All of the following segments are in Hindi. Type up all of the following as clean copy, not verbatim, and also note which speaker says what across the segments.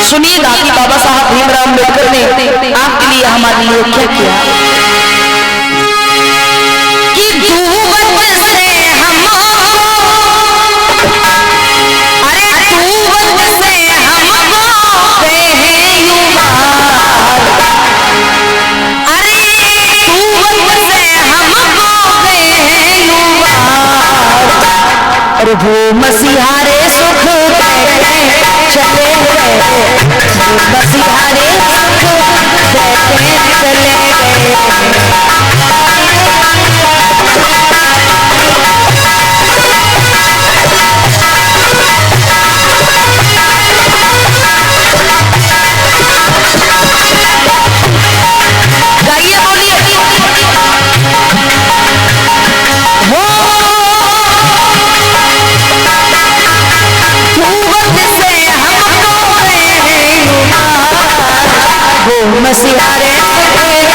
Speaker 1: सुनिएगा कि बाबा साहब भीमराव अम्बेडकर ने आपके लिए हमारे लिए क्या किया। कि दूवत से हमको, अरे दूवत से हमको कहे युवा, अरे दूवत से हमको कहे युवा, और वो मसीहारे सुख चले गए, मसीहारे सुख चले गए। गाइए बोलिए। हो मसीहारे चले गए, वो मसीहारे चले गए।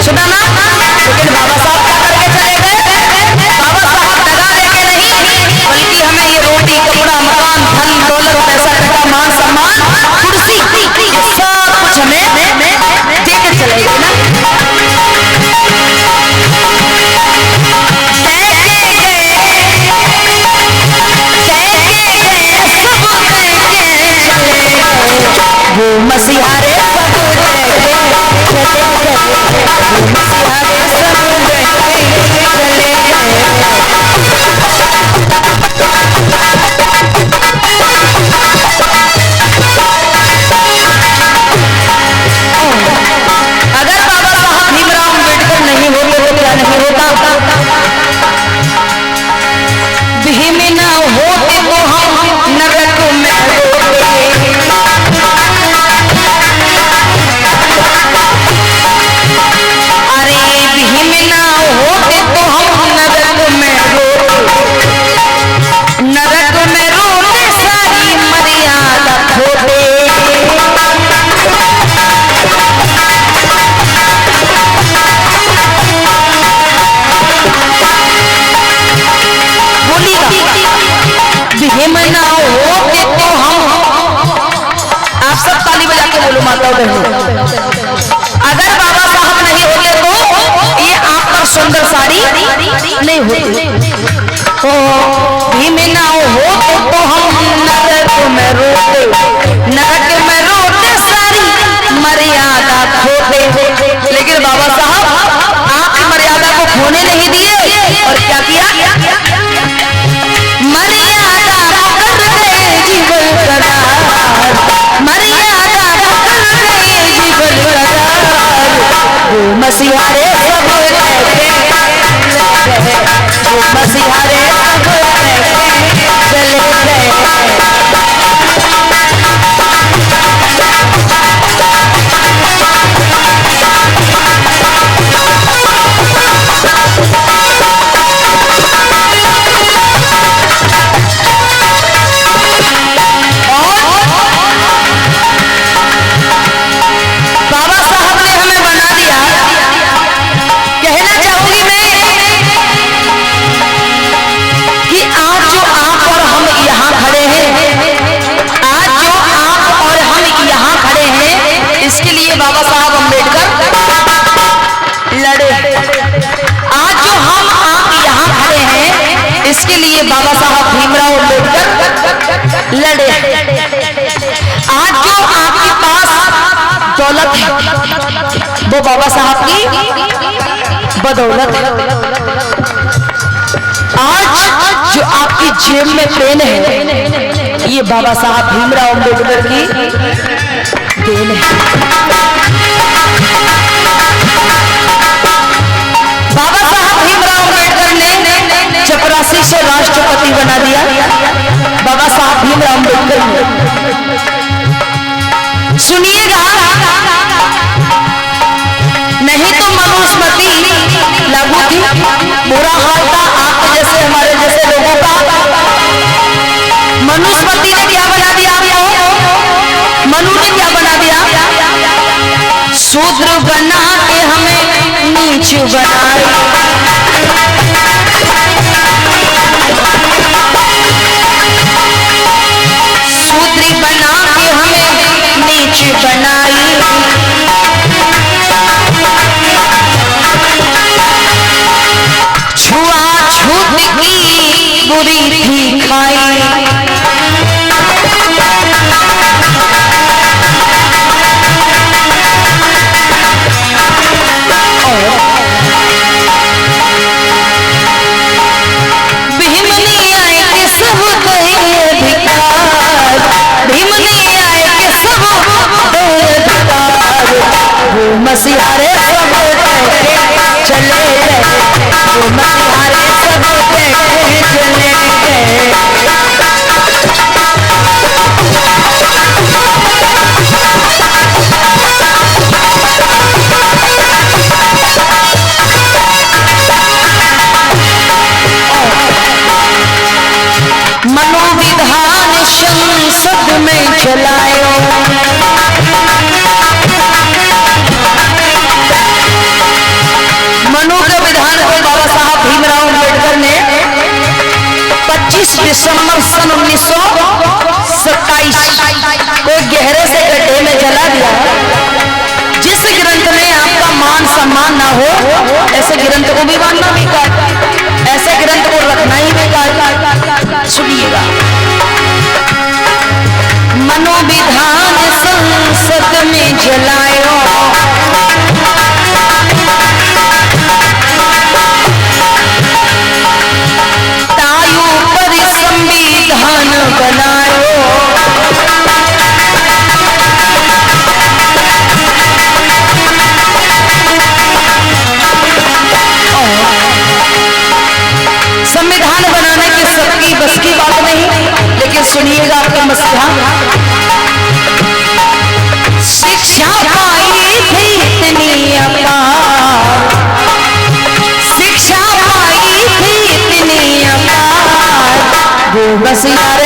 Speaker 1: सुना ना, लेकिन बाबा साहब क्या करके चले गए? बाबा साहब दगा लेके नहीं, बल्कि हमें ये रोटी, कपड़ा, मकान, धन दौलत, पैसा, टका, मान सम्मान, कुर्सी, सब कुछ हमें देके चले गए ना। वो मसीहारे सब अगर बाबा साहब भीमराव अम्बेडकर नहीं होते तो क्या नहीं होता? भीम ना होते तो हम नरक में होते, अरे भीम ना होते तो हम नरक में रोते, नरक में रोते सारी मर्यादा खोते। भीम ना होते तो हम, आप सब ताली बजा के बोलो माता बहनों, अगर बाबा साहब नहीं होते तो ये आप पर सुंदर साड़ी नहीं होती। तो भीम ना होते तो हम नरक में रोते, नरक में रोते सारी मर्यादा खोते। लेकिन बाबा साहब आपकी मर्यादा को खोने नहीं दिए, और क्या किया? मर्यादा कर दे जीवन करार, मर्यादा कर दे जीवन करार, वो मसीहारे सब कहते गए, वो मसीहारे सब कहते चले गए। बाबा साहब ने हमें बना दिया। कहना चाहूंगी मैं कि आज जो आप और हम यहाँ खड़े हैं, आज जो आप और हम यहाँ खड़े हैं, इसके लिए बाबा साहब अम्बेडकर लड़े। आज जो हम आप यहाँ खड़े हैं, इसके लिए बाबा साहब भीमराव अम्बेडकर लड़े। आज जो आपके पास दौलत है, वो बाबा साहब की बदौलत है। आज जो आपकी जेब में पेन है, ये बाबा साहब भीमराव अम्बेडकर की देन है। बाबा साहब भीमराव अम्बेडकर ने बुरा हाल था आपके जैसे हमारे जैसे लोगों का। मनुस्मृति ने क्या बना दिया आपको? मनु ने क्या बना दिया? शूद्र बना के हमें नीच बनाया। शूद्र बना के हमें नीच बनाई। छुआछूत की बुरी थी खाई। भीमनी आए के सब गए धिक्कार। भीमनी आए के सब गए धिक्कार। वो मसीहारे सब बैठे चले गए। वो मसीहारे सब बैठे चले गए। मनोविधान संसद में चलायो। मनु के विधान को बाबा साहब भीमराव अम्बेडकर ने 25 दिसंबर सन 1927 को गहरे से गड्ढे में जला दिया। जिस ग्रंथ में आपका मान सम्मान ना हो ऐसे ग्रंथ को भी मानना बेकार, ऐसे ग्रंथ को रखना ही बेकार। सुनिएगा, मनोविधान संसद में जलायो। तायु पर संविधान बनायो। संविधान बनाने की सबकी बस की बात नहीं, लेकिन सुनिएगा आपका मसला। शिक्षा पाई थी इतनी अपार। शिक्षा पाई थी इतनी अपार। वो बस यार